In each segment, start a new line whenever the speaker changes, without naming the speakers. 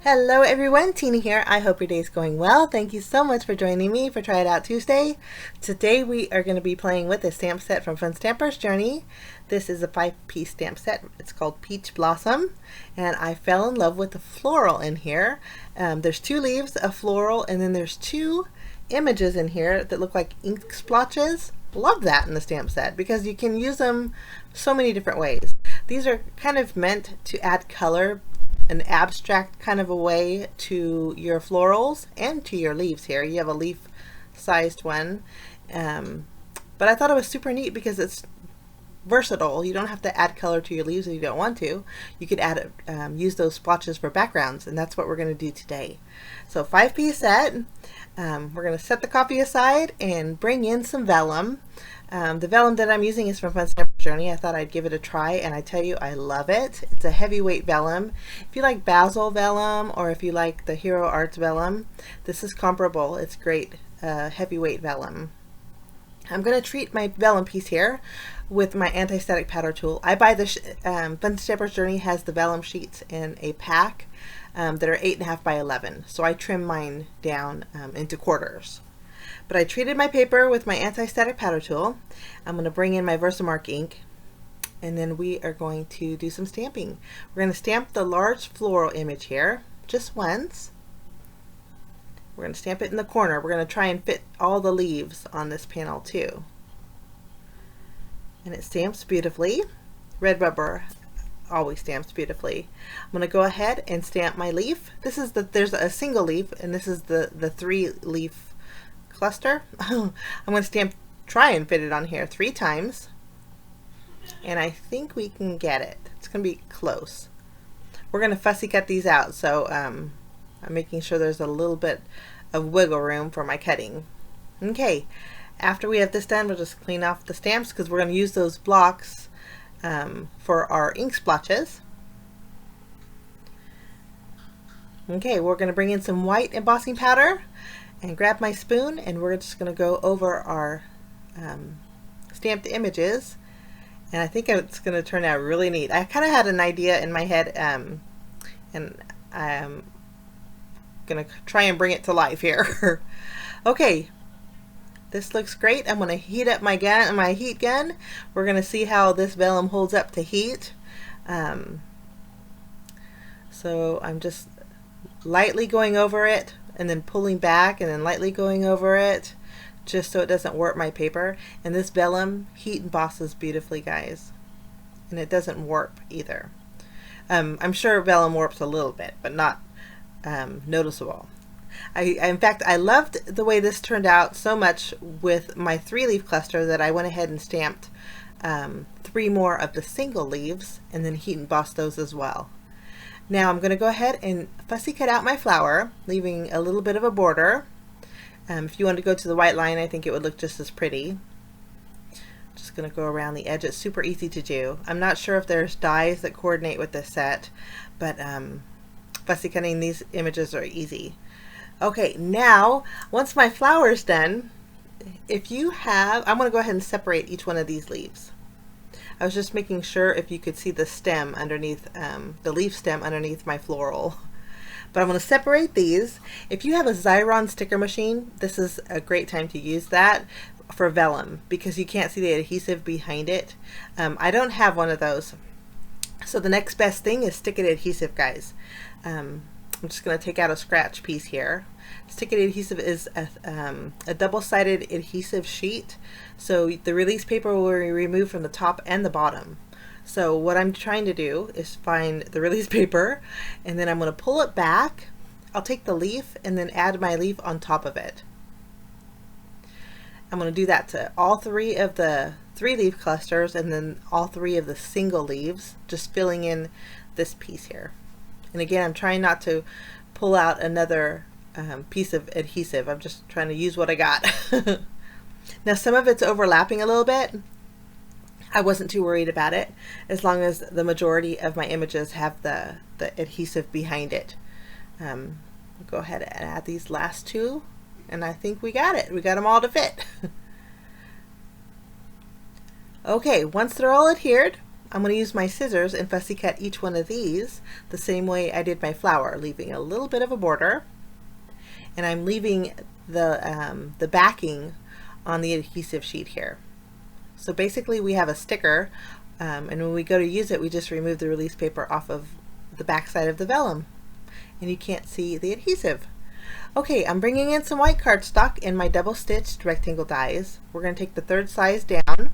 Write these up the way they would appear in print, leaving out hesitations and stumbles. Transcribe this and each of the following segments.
Hello everyone, Tina here. I hope your day is going well. Thank you so much for joining me for Try It Out Tuesday. Today we are going to be playing with a stamp set from Fun Stamper's Journey. This is a 5-piece stamp set. It's called Peach Blossom, and I fell in love with the floral in here. There's 2 leaves, a floral, and then there's 2 images in here that look like ink splotches. Love that in the stamp set because you can use them so many different ways. These are kind of meant to add color, an abstract kind of a way to your florals and to your leaves here. You have a leaf sized one, but I thought it was super neat because it's versatile. You don't have to add color to your leaves if you don't want to. You could add use those splotches for backgrounds, and that's what we're going to do today. So 5-piece set. We're going to set the coffee aside and bring in some vellum. The vellum that I'm using is from Fun Stamper's Journey. I thought I'd give it a try, and I tell you, I love it. It's a heavyweight vellum. If you like basil vellum or if you like the Hero Arts vellum, this is comparable. It's great heavyweight vellum. I'm going to treat my vellum piece here with my anti-static powder tool. I buy the Fun Stamper's Journey has the vellum sheets in a pack that are 8.5 by 11, so I trim mine down into quarters. But I treated my paper with my anti-static powder tool. I'm going to bring in my Versamark ink, and then we are going to do some stamping. We're going to stamp the large floral image here just once. We're going to stamp it in the corner. We're going to try and fit all the leaves on this panel too. And it stamps beautifully. Red rubber always stamps beautifully. I'm going to go ahead and stamp my leaf. This is there's a single leaf, and this is the 3-leaf cluster. I'm going to try and fit it on here 3 times, and I think we can get it. It's going to be close. We're going to fussy cut these out, so I'm making sure there's a little bit of wiggle room for my cutting. Okay, after we have this done, we'll just clean off the stamps because we're going to use those blocks for our ink splotches. Okay, we're going to bring in some white embossing powder and grab my spoon, and we're just going to go over our stamped images, and I think it's going to turn out really neat. I kind of had an idea in my head, and I'm going to try and bring it to life here. Okay, this looks great. I'm going to heat up my heat gun. We're going to see how this vellum holds up to heat. So I'm just lightly going over it and then pulling back and then lightly going over it just so it doesn't warp my paper. And this vellum heat embosses beautifully, guys, and it doesn't warp either. I'm sure vellum warps a little bit, but not noticeable. In fact, I loved the way this turned out so much with my 3-leaf cluster that I went ahead and stamped 3 more of the single leaves and then heat embossed those as well. Now I'm going to go ahead and fussy cut out my flower, leaving a little bit of a border. If you want to go to the white line, I think it would look just as pretty. Just going to go around the edge. It's super easy to do. I'm not sure if there's dies that coordinate with this set, but fussy cutting these images are easy. Okay, now once my flower is done, I'm going to go ahead and separate each one of these leaves. I was just making sure if you could see the stem underneath, the leaf stem underneath my floral. But I'm going to separate these. If you have a Xyron sticker machine, this is a great time to use that for vellum because you can't see the adhesive behind it. I don't have one of those. So the next best thing is stick-it adhesive, guys. I'm just going to take out a scratch piece here. Stick-it adhesive is a double-sided adhesive sheet, so the release paper will be removed from the top and the bottom. So what I'm trying to do is find the release paper, and then I'm going to pull it back. I'll take the leaf and then add my leaf on top of it. I'm going to do that to all 3 of the 3-leaf clusters and then all 3 of the single leaves, just filling in this piece here. And again, I'm trying not to pull out another piece of adhesive. I'm just trying to use what I got. Now some of it's overlapping a little bit. I wasn't too worried about it as long as the majority of my images have the adhesive behind it. I'll go ahead and add these last 2, and I think we got it. We got them all to fit. Okay, once they're all adhered, I'm going to use my scissors and fussy cut each one of these the same way I did my flower, leaving a little bit of a border. And I'm leaving the backing on the adhesive sheet here. So basically we have a sticker, and when we go to use it, we just remove the release paper off of the back side of the vellum, and you can't see the adhesive. Okay, I'm bringing in some white cardstock in my double stitched rectangle dies. We're going to take the third size down,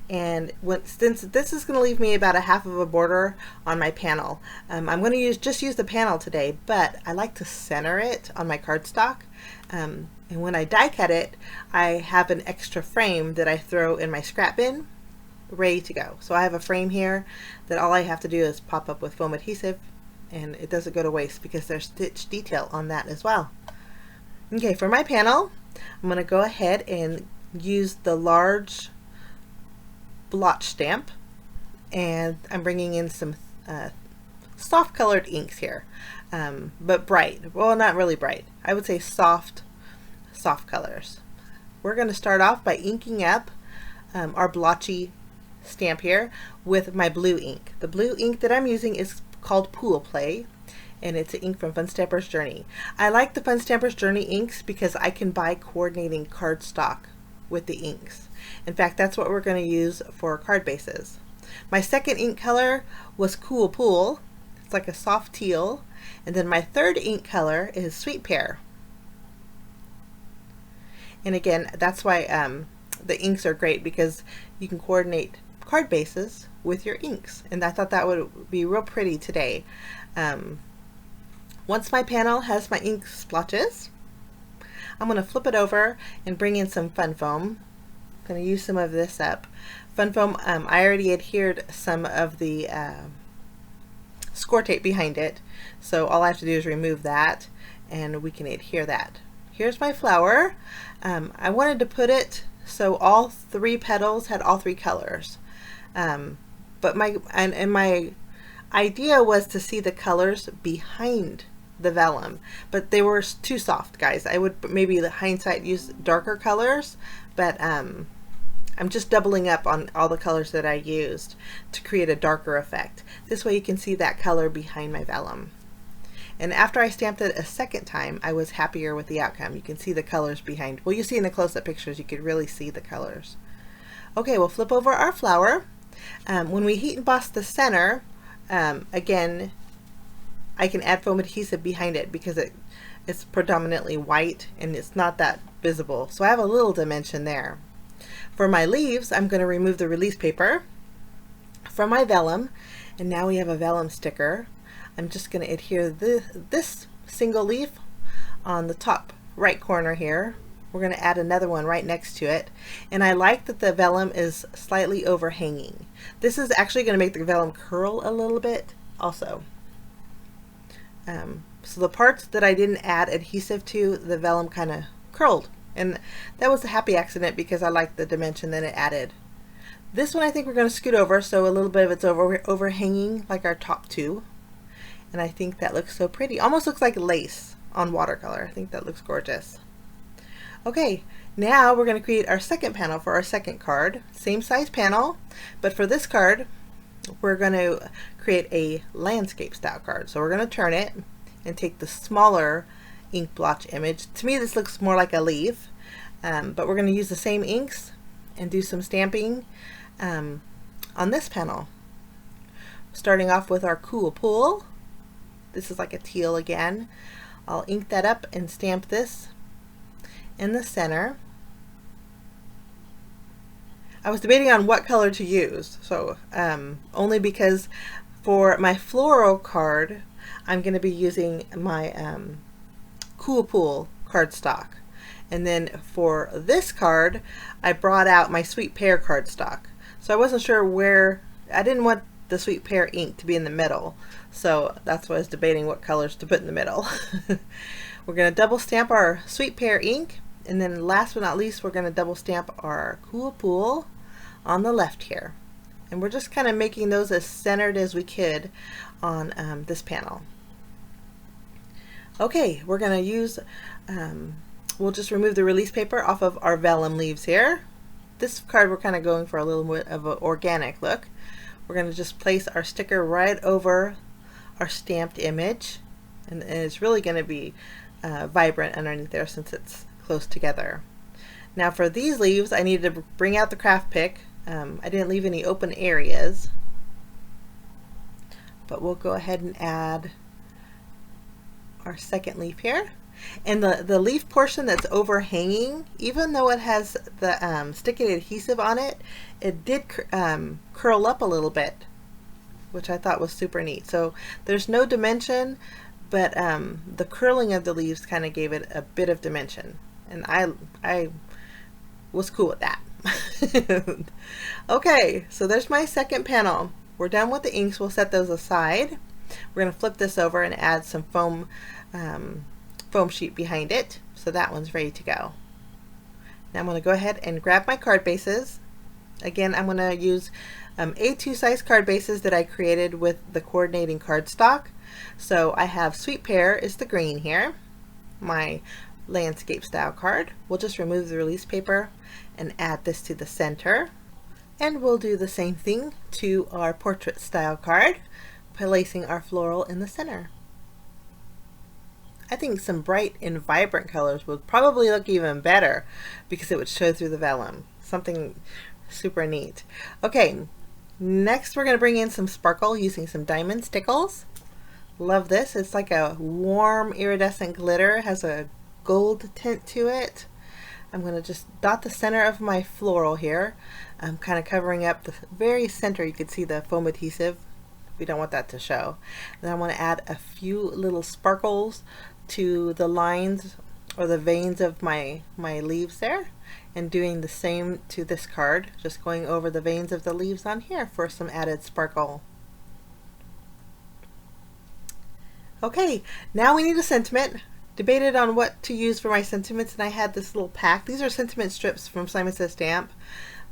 and since this is going to leave me about a half of a border on my panel, I'm going to just use the panel today, but I like to center it on my cardstock. And when I die cut it, I have an extra frame that I throw in my scrap bin, ready to go. So I have a frame here that all I have to do is pop up with foam adhesive, and it doesn't go to waste because there's stitch detail on that as well. Okay, for my panel, I'm going to go ahead and use the large blotch stamp, and I'm bringing in some soft colored inks here, but bright. Well, not really bright. I would say soft colors. We're going to start off by inking up our blotchy stamp here with my blue ink. The blue ink that I'm using is called Pool Play, and it's an ink from Fun Stamper's Journey. I like the Fun Stamper's Journey inks because I can buy coordinating cardstock with the inks. In fact, that's what we're going to use for card bases. My second ink color was Cool Pool. It's like a soft teal. And then my third ink color is Sweet Pear. And again, that's why the inks are great, because you can coordinate card bases with your inks. And I thought that would be real pretty today. Once my panel has my ink splotches, I'm going to flip it over and bring in some fun foam. I'm going to use some of this up. Fun foam, I already adhered some of the score tape behind it, so all I have to do is remove that and we can adhere that. Here's my flower. I wanted to put it so all three petals had all three colors, but my idea was to see the colors behind the vellum, but they were too soft, guys. I would maybe, the hindsight, use darker colors, but I'm just doubling up on all the colors that I used to create a darker effect. This way you can see that color behind my vellum. And after I stamped it a second time, I was happier with the outcome. You can see the colors behind. Well, you see in the close-up pictures, you could really see the colors. Okay, we'll flip over our flower. When we heat emboss the center, again, I can add foam adhesive behind it because it's predominantly white and it's not that visible. So I have a little dimension there. For my leaves, I'm going to remove the release paper from my vellum, and now we have a vellum sticker. I'm just going to adhere this single leaf on the top right corner here. We're going to add another one right next to it, and I like that the vellum is slightly overhanging. This is actually going to make the vellum curl a little bit also. So the parts that I didn't add adhesive to, the vellum kind of curled, and that was a happy accident because I liked the dimension that it added. This one I think we're going to scoot over so a little bit of it's overhanging like our top two, and I think that looks so pretty. Almost looks like lace on watercolor. I think that looks gorgeous. Okay, now we're going to create our second panel for our second card. Same size panel, but for this card we're going to create a landscape style card. So we're going to turn it and take the smaller ink blotch image. To me this looks more like a leaf, but we're going to use the same inks and do some stamping on this panel. Starting off with our Cool Pool. This is like a teal again. I'll ink that up and stamp this in the center. I was debating on what color to use, so only because for my floral card I'm going to be using my Cool Pool cardstock, and then for this card I brought out my Sweet Pear cardstock. So I wasn't sure where, I didn't want the Sweet Pear ink to be in the middle, so that's why I was debating what colors to put in the middle. We're going to double stamp our Sweet Pear ink, and then last but not least we're going to double stamp our Cool Pool on the left here, and we're just kind of making those as centered as we could on this panel. Okay, we're going to use, we'll just remove the release paper off of our vellum leaves here. This card we're kind of going for a little bit of an organic look. we're going to just place our sticker right over our stamped image, and it's really going to be vibrant underneath there since it's close together. Now for these leaves, I needed to bring out the craft pick. I didn't leave any open areas, but we'll go ahead and add our second leaf here. And the leaf portion that's overhanging, even though it has the sticky adhesive on it, it did curl up a little bit, which I thought was super neat. So there's no dimension, but the curling of the leaves kind of gave it a bit of dimension, and I was cool with that. Okay, so there's my second panel. We're done with the inks. We'll set those aside. We're going to flip this over and add some foam sheet behind it, so that one's ready to go. Now I'm going to go ahead and grab my card bases. Again, I'm going to use A2 size card bases that I created with the coordinating cardstock. So I have Sweet Pear is the green here, my landscape style card. We'll just remove the release paper and add this to the center, and we'll do the same thing to our portrait style card, placing our floral in the center. I think some bright and vibrant colors would probably look even better because it would show through the vellum. Something super neat. Okay, next we're going to bring in some sparkle using some diamond stickles. Love this. It's like a warm iridescent glitter. It has a gold tint to it. I'm going to just dot the center of my floral here. I'm kind of covering up the very center. You can see the foam adhesive. We don't want that to show. And I want to add a few little sparkles to the lines or the veins of my leaves there, and doing the same to this card, just going over the veins of the leaves on here for some added sparkle. Okay, now we need a sentiment. Debated on what to use for my sentiments, and I had this little pack. These are sentiment strips from Simon Says Stamp.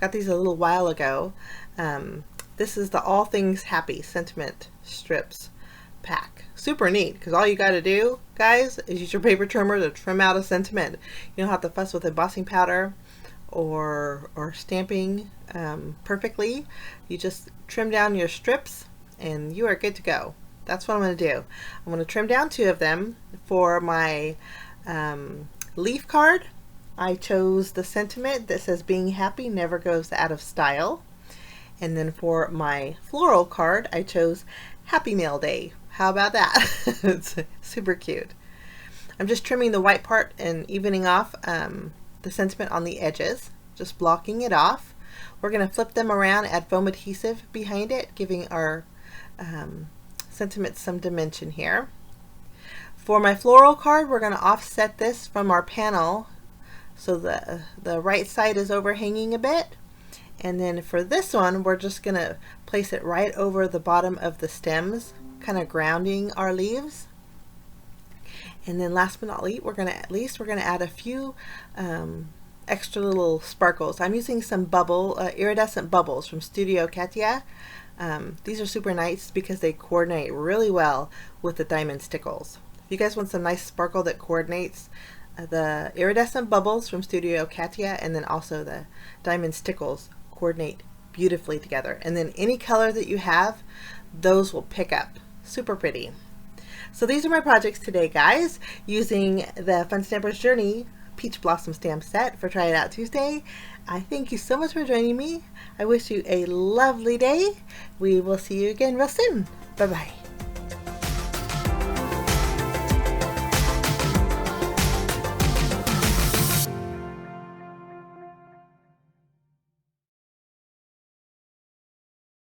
Got these a little while ago. This is the All Things Happy sentiment strips pack. Super neat, because all you got to do, guys, is use your paper trimmer to trim out a sentiment. You don't have to fuss with embossing powder or stamping perfectly. You just trim down your strips and you are good to go. That's what I'm going to do. I'm going to trim down 2 of them. For my leaf card, I chose the sentiment that says being happy never goes out of style. And then for my floral card, I chose Happy Mail Day. How about that? It's super cute. I'm just trimming the white part and evening off the sentiment on the edges, just blocking it off. We're going to flip them around, add foam adhesive behind it, giving our sentiment some dimension here. For my floral card, we're going to offset this from our panel so the right side is overhanging a bit. And then for this one, we're just going to place it right over the bottom of the stems, kind of grounding our leaves. And then last but not least, we're going to add a few extra little sparkles. I'm using some iridescent bubbles from Studio Katia. These are super nice because they coordinate really well with the diamond stickles. If you guys want some nice sparkle that coordinates, the iridescent bubbles from Studio Katia and then also the diamond stickles coordinate beautifully together. And then any color that you have, those will pick up. Super pretty. So these are my projects today, guys, using the Fun Stampers Journey Peach Blossom Stamp Set for Try It Out Tuesday. I thank you so much for joining me. I wish you a lovely day. We will see you again real soon. Bye-bye.